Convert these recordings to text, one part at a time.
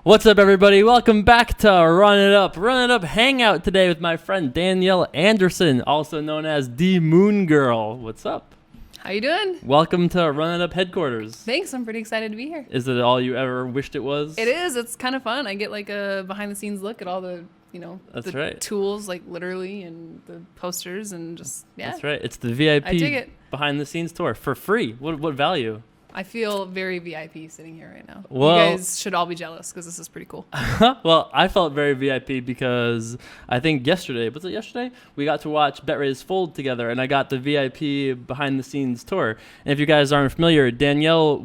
What's up, everybody? Welcome back to Run It Up hangout today with my friend Danielle Andersen, also known as the Moon Girl. What's up? How you doing? Welcome to Run It Up headquarters. Thanks, I'm pretty excited to be here. Is it all you ever wished it was? It is. It's kind of fun. I get like a behind-the-scenes look at all the, That's the right. tools, like literally, and the posters, and just That's right. It's the VIP I dig it. behind-the-scenes tour for free. What value? I feel very VIP sitting here right now. Well, you guys should all be jealous because this is pretty cool. Well, I felt very VIP because I think yesterday, we got to watch Bet-Raise Fold together, and I got the VIP behind-the-scenes tour. And if you guys aren't familiar, Danielle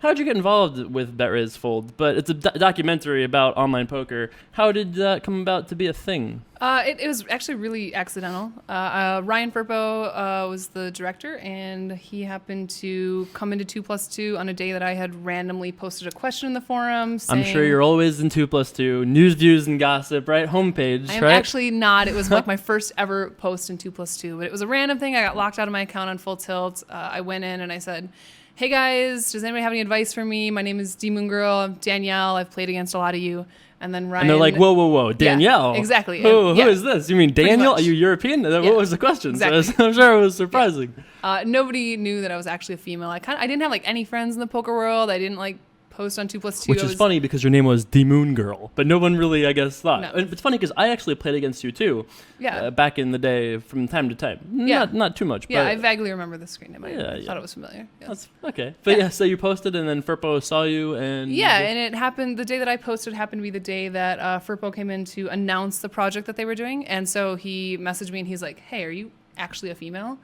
how did you get involved with Bet-Raise Fold? But it's a documentary about online poker. How did that come about to be a thing? It was actually really accidental. Ryan Furpo was the director, and he happened to come into 2+2 on a day that I had randomly posted a question in the forum. I'm sure you're always in 2+2, news, views, and gossip, right? Homepage, I'm right? actually not. It was like my first ever post in 2+2, but it was a random thing. I got locked out of my account on Full Tilt. I went in and I said, "Hey guys, does anybody have any advice for me? My name is D Moon Girl. I'm Danielle. I've played against a lot of you." And then Ryan. And they're like, whoa, Danielle. Yeah, exactly. Who is this? You mean Daniel? Are you European? Yeah. What was the question? Exactly. So I'm sure it was surprising. Yeah. Nobody knew that I was actually a female. I didn't have like any friends in the poker world. I didn't like post on 2+2. Which is funny because your name was the Moon Girl, but no one really, I guess, thought. No. And it's funny because I actually played against you too. Yeah. Back in the day, from time to time. Yeah. Not too much. Yeah, but I vaguely remember the screen name. I Yeah. thought it was familiar. Yes. That's okay. But yeah, so you posted and then Furpo saw you and. Yeah, and it happened, the day that I posted happened to be the day that Furpo came in to announce the project that they were doing. And so he messaged me and he's like, "Hey, are you actually a female?"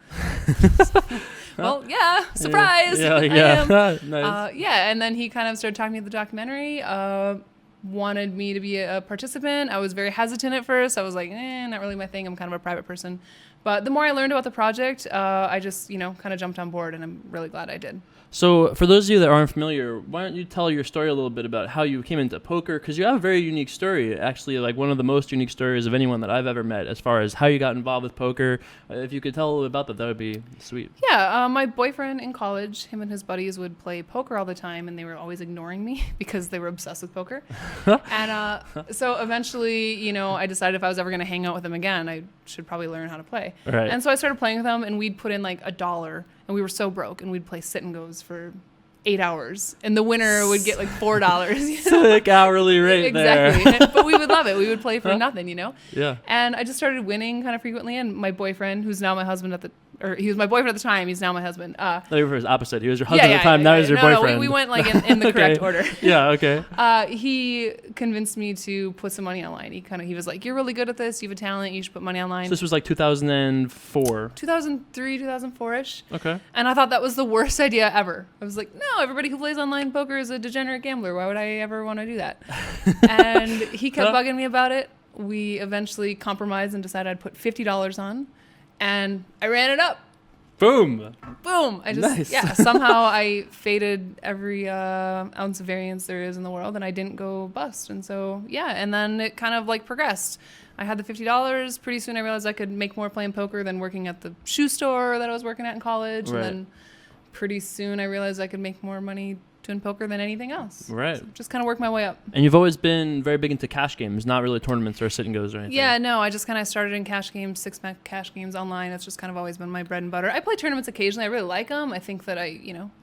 Well, yeah, surprise. Yeah. I am. Nice. Yeah, and then he kind of started talking to me about the documentary, wanted me to be a participant. I was very hesitant at first. I was like, not really my thing. I'm kind of a private person. But the more I learned about the project, I just, kind of jumped on board, and I'm really glad I did. So for those of you that aren't familiar, why don't you tell your story a little bit about how you came into poker? Because you have a very unique story, actually, like one of the most unique stories of anyone that I've ever met as far as how you got involved with poker. If you could tell a little bit about that, that would be sweet. Yeah, my boyfriend in college, him and his buddies would play poker all the time, and they were always ignoring me because they were obsessed with poker. And so eventually, I decided if I was ever going to hang out with them again, I should probably learn how to play. Right. And so I started playing with them, and we'd put in like $1, and we were so broke, and we'd play sit and goes for 8 hours, and the winner would get like $4. Sick hourly rate exactly. there. But we would love it. We would play for nothing, Yeah. And I just started winning kind of frequently, and my boyfriend, who's now my husband he was my boyfriend at the time, he's now my husband. No, you were his opposite. He was your husband at the time, now he's your boyfriend. No, we went like in the correct order. Yeah, okay. He convinced me to put some money online. He was like, "You're really good at this. You have a talent. You should put money online." So this was like 2004. 2003, 2004-ish. Okay. And I thought that was the worst idea ever. I was like, no, everybody who plays online poker is a degenerate gambler. Why would I ever want to do that? And he kept bugging me about it. We eventually compromised and decided I'd put $50 on, and I ran it up. Boom. Nice. Somehow I faded every ounce of variance there is in the world, and I didn't go bust. And so, and then it kind of like progressed. I had the $50. Pretty soon I realized I could make more playing poker than working at the shoe store that I was working at in college. Right. And then pretty soon I realized I could make more money doing poker than anything else. Right. So just kind of worked my way up. And you've always been very big into cash games, not really tournaments or sit and goes or anything. Yeah, no, I just kind of started in cash games, 6-pack cash games online. That's just kind of always been my bread and butter. I play tournaments occasionally. I really like them. I think that I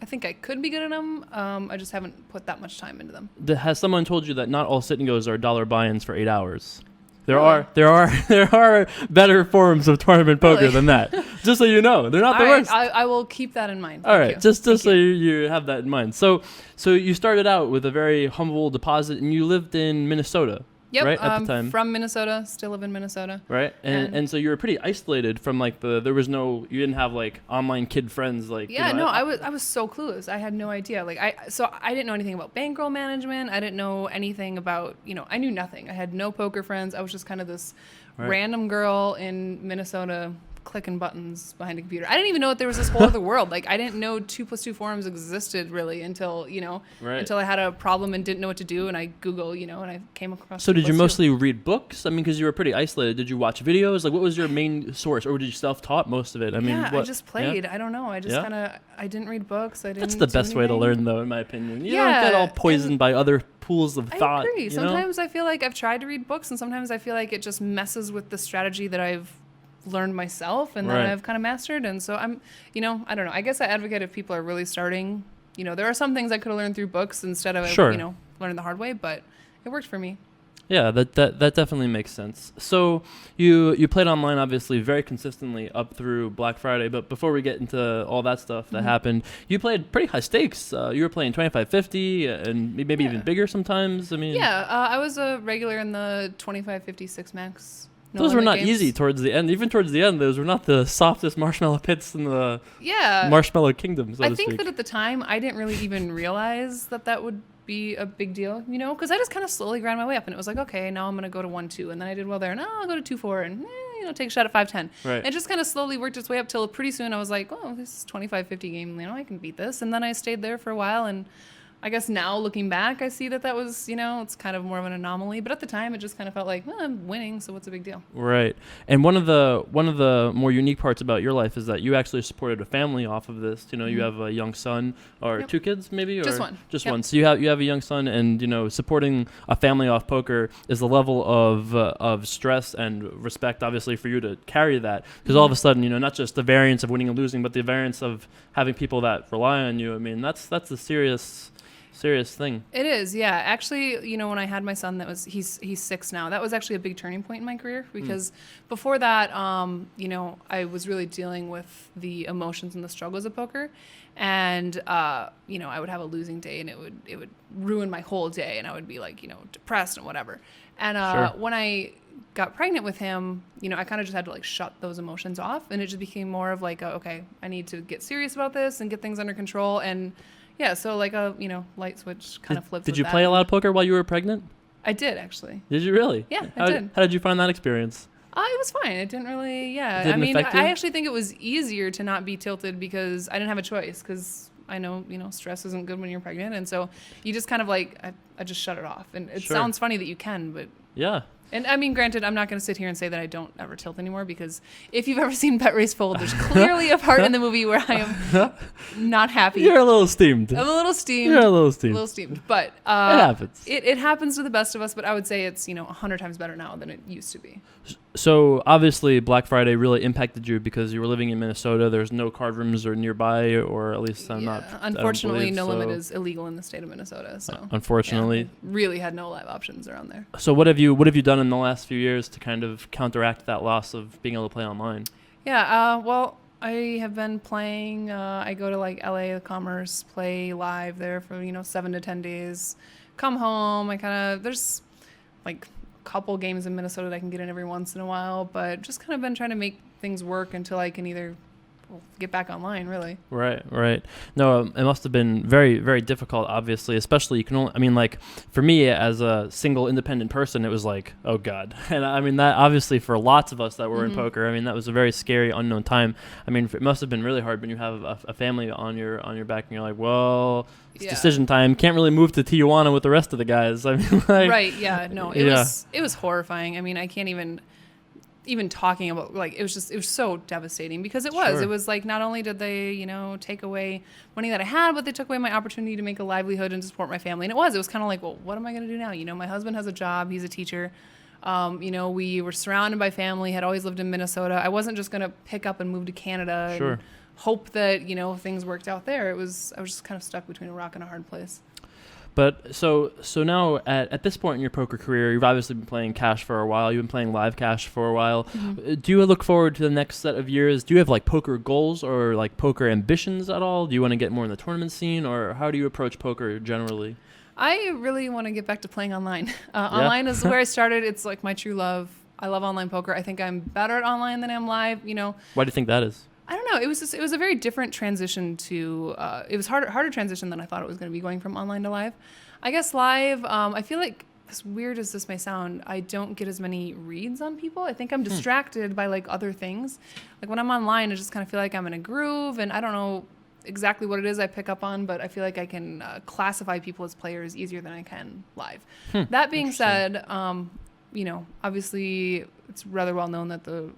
think I could be good at them. I just haven't put that much time into them. Has someone told you that not all sit and goes are dollar buy-ins for 8 hours? There are better forms of tournament poker than that. Just so you know, they're not the worst. I will keep that in mind. All right, just so you have that in mind. So you started out with a very humble deposit, and you lived in Minnesota. Yep, right at the time. From Minnesota, still live in Minnesota. Right, and so you were pretty isolated from like you didn't have like online kid friends like. Yeah, I was so clueless. I had no idea. I didn't know anything about bankroll management. I didn't know anything about I knew nothing. I had no poker friends. I was just kind of this random girl in Minnesota clicking buttons behind a computer. I didn't even know that there was this whole other world. Like I didn't know 2+2 forums existed really until until I had a problem and didn't know what to do, and I Google, and I came across. So did you mostly read books? I mean, because you were pretty isolated. Did you watch videos? Like, what was your main source, or did you self-taught most of it? I mean, I just played. Yeah? I don't know. I just I didn't read books. That's the best way to learn, though, in my opinion. You don't get all poisoned by other pools of thought. I agree. Sometimes I feel like I've tried to read books, and sometimes I feel like it just messes with the strategy that I've learned myself and that I've kind of mastered. And so I'm, I don't know. I guess I advocate if people are really starting, there are some things I could have learned through books instead of, learning the hard way, but it worked for me. Yeah, that definitely makes sense. So you played online, obviously, very consistently up through Black Friday. But before we get into all that stuff that happened, you played pretty high stakes. You were playing 25-50 and maybe even bigger sometimes. I mean, I was a regular in the 25-56 max. Those were not easy towards the end. Even towards the end, those were not the softest marshmallow pits in the marshmallow kingdom, so I think that at the time, I didn't really even realize that would be a big deal, because I just kind of slowly grind my way up, and it was like, okay, now I'm going to go to 1-2, and then I did well there, and I'll go to 2-4, and take a shot at 5-10. Right. It just kind of slowly worked its way up till pretty soon I was like, oh, this is 25-50 game, I can beat this, and then I stayed there for a while, and I guess now looking back, I see that was, it's kind of more of an anomaly. But at the time, it just kind of felt like, well, I'm winning, so what's the big deal? Right. And one of the more unique parts about your life is that you actually supported a family off of this. You have a young son, or 2 kids maybe, or just one. Just one. So you have a young son, and supporting a family off poker is a level of stress and respect, obviously, for you to carry that. Because all of a sudden, not just the variance of winning and losing, but the variance of having people that rely on you. I mean, that's a serious thing. It is, yeah. Actually, when I had my son, he's 6 now. That was actually a big turning point in my career because before that, I was really dealing with the emotions and the struggles of poker, and I would have a losing day, and it would ruin my whole day, and I would be like, depressed and whatever. And when I got pregnant with him, I kind of just had to shut those emotions off, and it just became more of okay, I need to get serious about this and get things under control. And yeah, so a light switch kind of flipped. Did you play a lot of poker while you were pregnant? I did, actually. Did you really? Yeah, I did. How did you find that experience? It was fine. It didn't really, affect you? I actually think it was easier to not be tilted because I didn't have a choice, because I know, stress isn't good when you're pregnant, and so you just kind of I just shut it off. And it sounds funny that you can, but yeah. And I mean, granted, I'm not going to sit here and say that I don't ever tilt anymore, because if you've ever seen Bet Race Fold, there's clearly a part in the movie where I am not happy. You're a little steamed. I'm a little steamed. You're a little steamed. A little steamed. But it happens. It happens to the best of us, but I would say it's, 100 times better now than it used to be. So obviously Black Friday really impacted you because you were living in Minnesota. There's no card rooms or nearby, or at least I'm not. Unfortunately, No Limit is illegal in the state of Minnesota. So unfortunately, really had no live options around there. So what have you done in the last few years to kind of counteract that loss of being able to play online? Yeah, well, I have been playing. I go to LA Commerce, play live there for 7 to 10 days. Come home. There's couple games in Minnesota that I can get in every once in a while, but just kind of been trying to make things work until I can either get back online, really. Right. No, it must have been very, very difficult, obviously, especially for me as a single independent person, it was oh God. And I mean, that obviously for lots of us that were in poker, I mean, that was a very scary, unknown time. I mean, it must have been really hard when you have a family on your back and you're well, it's decision time. Can't really move to Tijuana with the rest of the guys. I mean, right. Yeah. No, it was horrifying. I mean, I can't even talking about it was so devastating, because it was not only did they take away money that I had, but they took away my opportunity to make a livelihood and to support my family. And it was kind of well, what am I going to do now? My husband has a job, he's a teacher. We were surrounded by family, had always lived in Minnesota. I wasn't just going to pick up and move to Canada and hope that things worked out there. I was just kind of stuck between a rock and a hard place. But so now at this point in your poker career, you've obviously been playing cash for a while. You've been playing live cash for a while. Mm-hmm. Do you look forward to the next set of years? Do you have poker goals or poker ambitions at all? Do you want to get more in the tournament scene, or how do you approach poker generally? I really want to get back to playing online. Online is where I started. It's my true love. I love online poker. I think I'm better at online than I am live. Why do you think that is? I don't know. It was a very different transition to. It was harder transition than I thought it was going to be, going from online to live. I guess live. I feel like as weird as this may sound, I don't get as many reads on people. I think I'm distracted by like other things. Like when I'm online, I just kind of feel like I'm in a groove, and I don't know exactly what it is I pick up on, but I feel like I can classify people as players easier than I can live. That being said, you know, obviously it's rather well known that the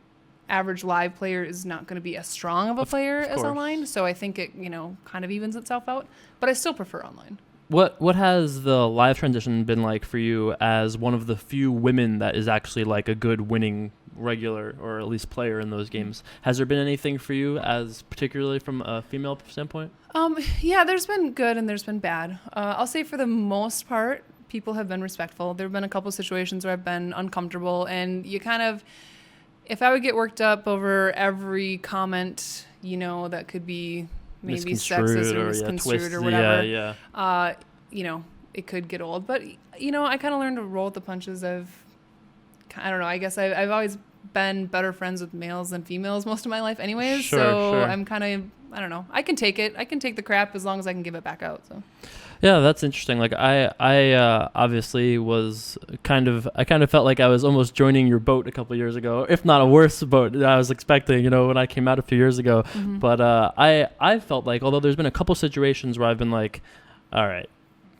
average live player is not going to be as strong of a player as online. So I think it, you know, kind of evens itself out, but I still prefer online. What has the live transition been like for you as one of the few women that is actually like a good winning regular or at least player in those games? Has there been anything for you as particularly from a female standpoint? Yeah, there's been good and there's been bad. I'll say for the most part, people have been respectful. There have been a couple situations where I've been uncomfortable, and you kind of, if I would get worked up over every comment, you know, that could be maybe sexist or misconstrued or whatever, you know, it could get old. But, you know, I kind of learned to roll with the punches of, I don't know, I guess I've always been better friends with males than females most of my life anyways. Sure. I'm kind of, I don't know, I can take it. I can take the crap as long as I can give it back out. So. Yeah, that's interesting. Like I obviously was I kind of felt like I was almost joining your boat a couple of years ago, if not a worse boat than I was expecting, you know, when I came out a few years ago. But I felt like, although there's been a couple situations where I've been like, all right,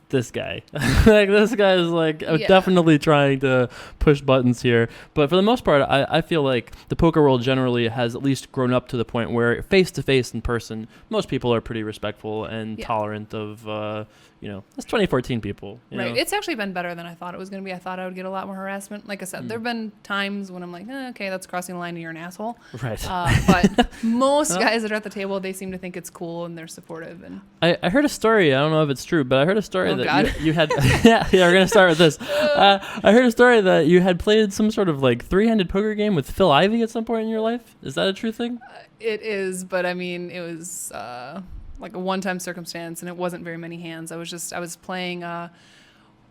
this guy like this guy is like definitely trying to push buttons here, but for the most part I feel like the poker world generally has at least grown up to the point where face to face in person most people are pretty respectful and tolerant of you know, that's 2014 people, you know? It's actually been better than I thought it was going to be. I thought I would get a lot more harassment. Like I said, there have been times when I'm like, okay, that's crossing the line and you're an asshole. Right. But most guys that are at the table, they seem to think it's cool and they're supportive. And I heard a story, I don't know if it's true, but I heard a story that you had, yeah, we're going to start with this. I heard a story that you had played some sort of like three-handed poker game with Phil Ivey at some point in your life. Is that a true thing? It is, but I mean, it was... like a one-time circumstance, and it wasn't very many hands. I was playing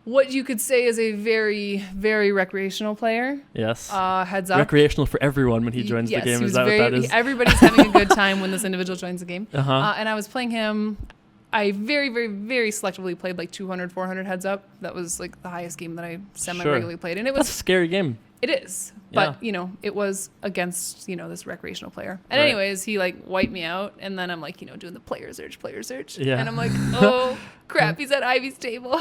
what you could say is a very, very recreational player. Yes. Heads up. Recreational for everyone when he joins the game. Is that what that is? Everybody's having a good time when this individual joins the game. And I was playing him. I very, very, very selectively played like 200, 400 heads up. That was like the highest game that I semi-regularly played. And it was... That's a scary game. It is. But, you know, it was against, you know, this recreational player. And anyways, he like wiped me out. And then I'm like, you know, doing the player search. Yeah. And I'm like, oh, crap, he's at Ivy's table.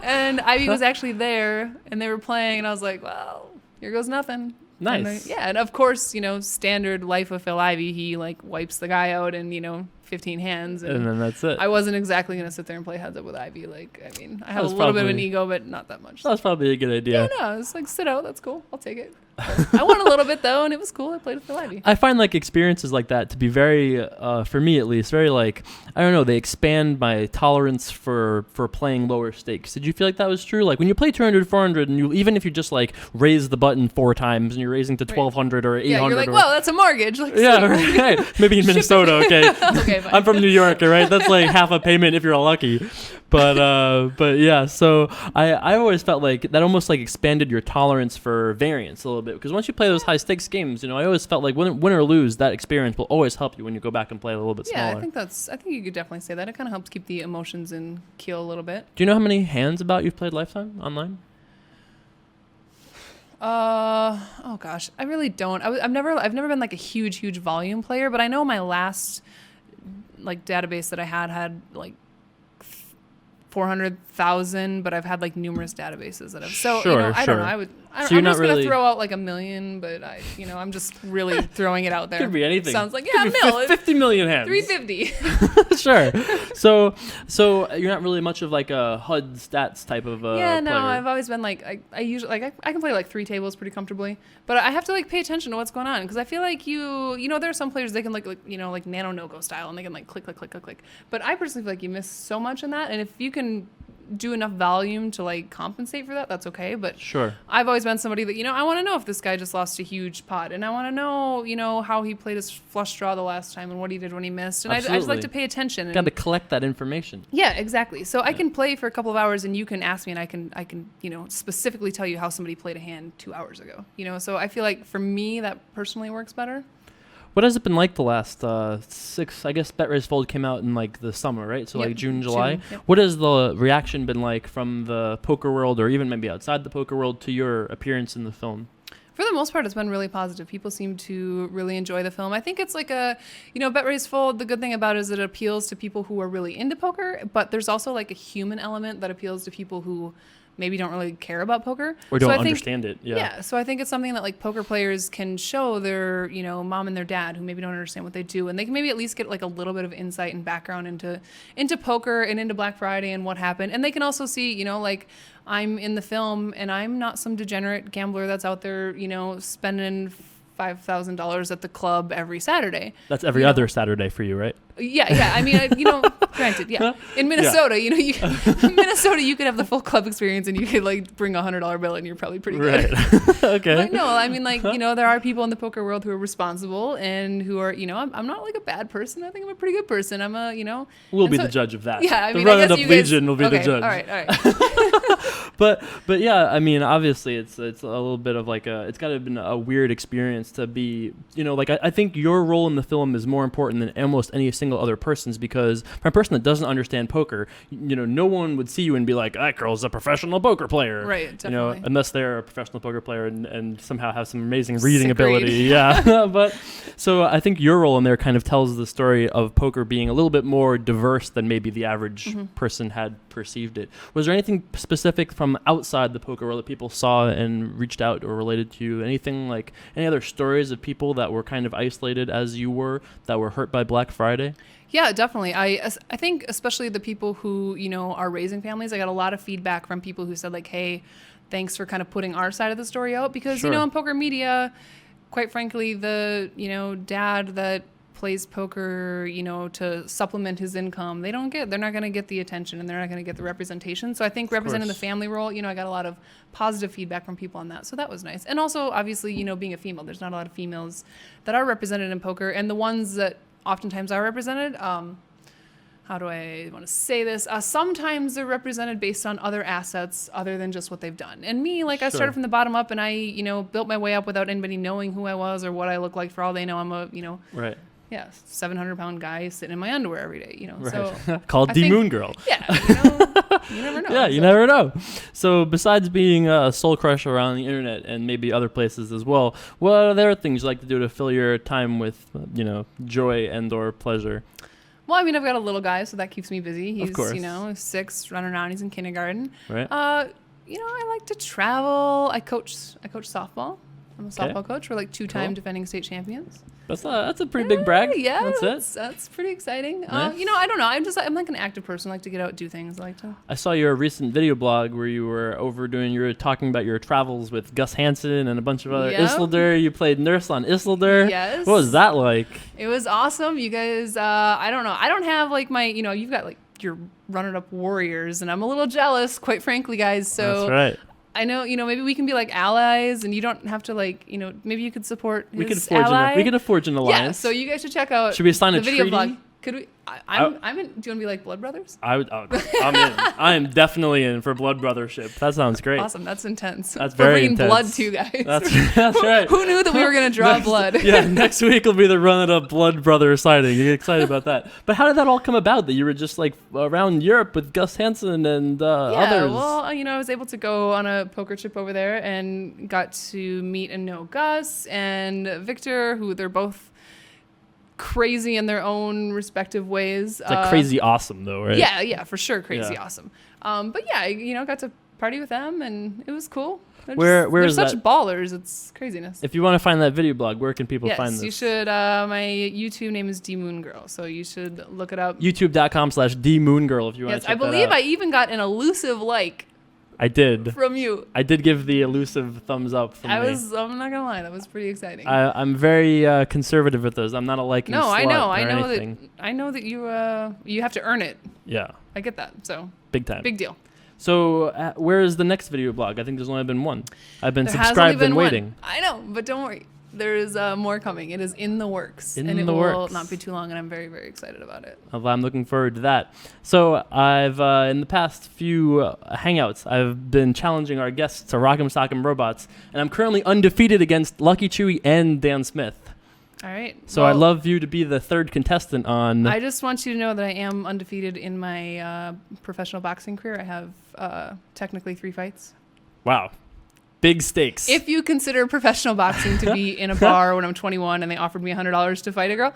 And Ivy was actually there and they were playing. And I was like, well, here goes nothing. Nice. And of course, you know, standard life of Phil Ivey, he like wipes the guy out in, you know, 15 hands. And then that's it. I wasn't exactly going to sit there and play heads up with Ivy. Like, I mean, I have a little bit of an ego, but not that much. That's probably a good idea. Yeah, no, it's like, sit out. That's cool. I'll take it. I won a little bit though, and it was cool. I played with Phil Ivey. I find like experiences like that to be very, for me at least, very like, I don't know, they expand my tolerance for playing lower stakes. Did you feel like that was true? Like when you play 200, 400, and you, even if you just like raise the button 4 times and you're raising to 1,200 or 800. Yeah, you're like, well, that's a mortgage. Like, yeah, right. Maybe in Minnesota, okay. Okay, fine. I'm from New York, all right? That's like half a payment if you're lucky. But yeah, so I always felt like that almost like expanded your tolerance for variance a little bit, because once you play those high stakes games, you know, I always felt like win or lose, that experience will always help you when you go back and play a little bit smaller. Yeah, I think you could definitely say that. It kind of helps keep the emotions in keel a little bit. Do you know how many hands about you've played Lifetime online? Oh gosh, I really don't. I've never been like a huge volume player, but I know my last like database that I had like 400,000, but I've had like numerous databases that have. So sure, you know, I don't know. I'm just gonna throw out like 1 million, but I'm just really throwing it out there. Could be anything. Sounds like a mil. 50 million hands. 350. Sure. So you're not really much of like a HUD stats type of player. player. I've always been like I usually like I can play like 3 tables pretty comfortably, but I have to like pay attention to what's going on, because I feel like you know there are some players they can like nano no-go style and they can like click, but I personally feel like you miss so much in that, and if you can do enough volume to like compensate for that, that's okay. But sure, I've always been somebody that I want to know if this guy just lost a huge pot, and I want to know how he played his flush draw the last time and what he did when he missed, and I just like to pay attention. Got to collect that information. Yeah, exactly. So I can play for a couple of hours and you can ask me and I can specifically tell you how somebody played a hand 2 hours ago. So I feel like for me that personally works better. What has it been like the last 6? I guess Bet Raise Fold came out in like the summer, right? So Yep, like June, July. June, yep. What has the reaction been like from the poker world, or even maybe outside the poker world, to your appearance in the film? For the most part, it's been really positive. People seem to really enjoy the film. I think it's like Bet Raise Fold, the good thing about it is it appeals to people who are really into poker, but there's also like a human element that appeals to people who maybe don't really care about poker. Or don't understand it. Yeah. So I think it's something that like poker players can show their, mom and their dad who maybe don't understand what they do. And they can maybe at least get like a little bit of insight and background into poker and into Black Friday and what happened. And they can also see, like I'm in the film and I'm not some degenerate gambler that's out there, spending $5,000 at the club every Saturday. That's every other Saturday for you, right? Yeah. I mean, granted, yeah. In Minnesota, in Minnesota, you could have the full club experience and you could like bring $100 bill and you're probably pretty good. Right. Okay. But no, I mean, like, there are people in the poker world who are responsible and who are, I'm not like a bad person. I think I'm a pretty good person. I'm We'll be the judge of that. Yeah, I mean, the I guess Runitup you guys, Legion will be the judge. All right. But yeah, I mean, obviously it's a little bit of like it's got to have been a weird experience to be, like I think your role in the film is more important than almost any single other person's, because for a person that doesn't understand poker, no one would see you and be like, that girl's a professional poker player. Right, definitely. Unless they're a professional poker player and somehow have some amazing reading ability. Yeah. But so I think your role in there kind of tells the story of poker being a little bit more diverse than maybe the average person had perceived it. Was there anything specific from outside the poker world that people saw and reached out or related to you? Anything like any other stories of people that were kind of isolated as you were, that were hurt by Black Friday? Yeah, definitely. I think especially the people who, are raising families, I got a lot of feedback from people who said like, hey, thanks for kind of putting our side of the story out, because, Sure. In poker media, quite frankly, the, dad that plays poker, to supplement his income, they're not going to get the attention and they're not going to get the representation. So I think representing the family role, I got a lot of positive feedback from people on that. So that was nice. And also, obviously, being a female, there's not a lot of females that are represented in poker, and the ones that oftentimes are represented, how do I want to say this? Sometimes they're represented based on other assets other than just what they've done. And me, like, I started from the bottom up and I, built my way up without anybody knowing who I was or what I look like. For all they know, I'm a, Right. Yeah, 700-pound guy sitting in my underwear every day, Right. So called D Moon Girl. Yeah, you never know. Yeah, you never know. So besides being a soul crusher around the internet and maybe other places as well, what other things you like to do to fill your time with, joy and or pleasure? Well, I mean, I've got a little guy, so that keeps me busy. He's, Of course. 6, running around. He's in kindergarten. Right. I like to travel. I coach softball. I'm a softball coach. We're like 2-time defending state champions. That's a pretty big brag. Yeah, that's it. That's pretty exciting. Nice. I don't know. I'm like an active person. I like to get out and do things. I saw your recent video blog where you were talking about your travels with Gus Hansen and a bunch of other Isildur. You played nurse on Isildur. Yes. What was that like? It was awesome. You guys, I don't know. I don't have like my, you've got like your runner-up warriors, and I'm a little jealous, quite frankly, guys. So that's right. I know, maybe we can be like allies, and you don't have to like, maybe you could support his ally. We could forge an alliance. Yeah, so you guys should check out. Should we sign the a video treaty? blog? Could we? I'm in. Do you want to be like blood brothers? I'm in. I am definitely in for blood brothership. That sounds great. Awesome. That's intense. That's We're very bringing intense. blood too, guys. That's right. Who knew that we were going to draw blood? Yeah, next week will be the Run It Up Blood Brother sighting. You get excited about that. But how did that all come about, that you were just like around Europe with Gus Hansen and others? Well, I was able to go on a poker trip over there and got to meet and know Gus and Victor, who they're both crazy in their own respective ways. It's like crazy awesome though, right? Yeah, for sure, crazy awesome. But yeah, I got to party with them and it was cool. Where is such that? Ballers? It's craziness. If you want to find that video blog, where can people find this? You should. My YouTube name is D Moon Girl, so you should look it up. YouTube.com/DMoonGirl if you want to check I believe that out. I even got an elusive like. I did. From you. I did give the elusive thumbs up from me. I'm not gonna lie, that was pretty exciting. I'm very conservative with those. I'm not a liking slut I know that you have to earn it. Yeah. I get that. So big time. Big deal. So where is the next video blog? I think there's only been one. I've been There has subscribed only been and waiting. one. I know, but don't worry. There is more coming. It is in the works. It will not be too long, and I'm very, very excited about it. Well, I'm looking forward to that. So I've, in the past few hangouts, I've been challenging our guests to Rock'em Sock'em Robots, and I'm currently undefeated against Lucky Chewy and Dan Smith. All right. So I'd love you to be the third contestant on. I just want you to know that I am undefeated in my professional boxing career. I have technically 3 fights. Wow. Big stakes. If you consider professional boxing to be in a bar when I'm 21 and they offered me $100 to fight a girl,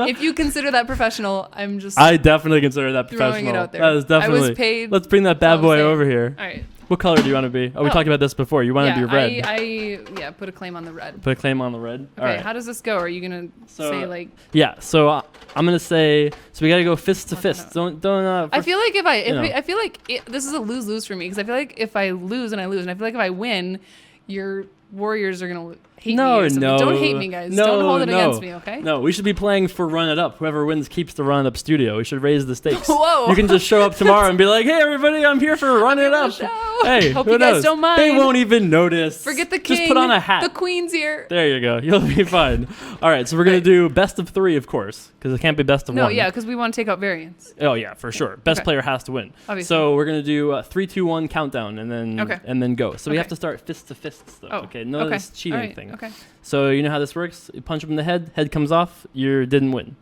if you consider that professional, I'm just I definitely consider that professional. throwing it out there. That is definitely. I was paid. Let's bring that bad boy over here. All right. What color do you want to be? Oh, we talked about this before. You want to be red. I put a claim on the red. Put a claim on the red. Okay, All right. how does this go? Are you gonna say like? Yeah. So I'm gonna say. So we gotta go fist to fist. Don't. I feel like I feel like this is a lose for me because I feel like if I lose and I lose, and I feel like if I win, your Warriors are gonna hate me. Or something. Don't hate me, guys. Don't hold it against me, okay? No, we should be playing for Run It Up. Whoever wins keeps the Run It Up studio. We should raise the stakes. Whoa! You can just show up tomorrow and be like, "Hey, everybody, I'm here for Run It Up." Hey, hope who you guys knows? don't mind. They won't even notice. Forget the king. Just put on a hat. The queen's here. There you go. You'll be fine. All right, so we're gonna do best of 3, of course, because it can't be best of 1. No, yeah, because we want to take out variance. Oh yeah, for sure. Best player has to win. Obviously. So we're gonna do 3, 2, 1 countdown, and then go. So we have to start fist to fist stuff. Oh, okay. None of this cheating thing. Okay. So you know how this works? You punch him in the head. Head comes off. You didn't win.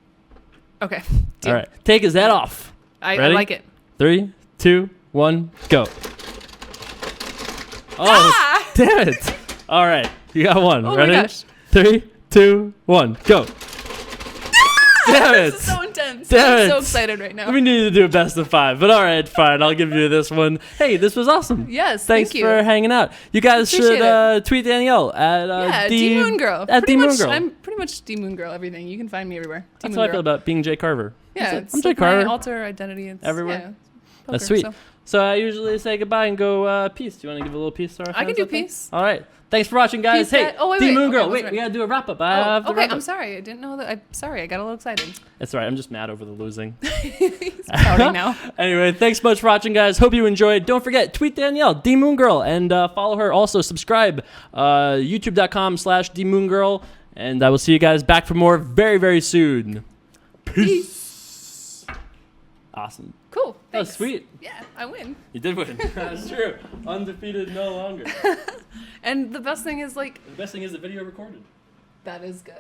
Okay. All right. Take his head off. I like it. 3, 2, 1, go. Oh, damn it! All right, you got one. Oh Ready? my gosh. 3, 2, 1, go. Damn it! This is so intense. Damn I'm so it. excited right now. We need to do a best of 5, but all right, fine. I'll give you this one. Hey, this was awesome. Yes, Thanks thank you. for hanging out. You guys Appreciate should tweet Danielle at D Moon Girl. At D Moon Girl. I'm pretty much D Moon Girl. Everything you can find me everywhere. That's how I feel about being Jay Carver. Yeah, I'm it's Jay like Carver. my alter identity. It's Everywhere. Yeah, That's poker, sweet. So I usually say goodbye and go peace. Do you want to give a little peace to our I can fans do out there? peace. All right. Thanks for watching, guys. Peace, hey, guys. Oh, wait, D wait. Moon Okay, Girl. what's Wait, right? we got to do a wrap-up. I have to okay, wrap I'm up. sorry. I didn't know that. I'm sorry. I got a little excited. It's all right. I'm just mad over the losing. He's pouting now. Anyway, thanks so much for watching, guys. Hope you enjoyed. Don't forget, tweet Danielle, D Moon Girl, and follow her. Also, subscribe, youtube.com/DMoonGirl. And I will see you guys back for more very, very soon. Peace. Awesome. Cool. That was Thanks. sweet. Yeah, I win. You did win. That's true. Undefeated no longer. And the best thing is, like, The best thing is the video recorded. that is good.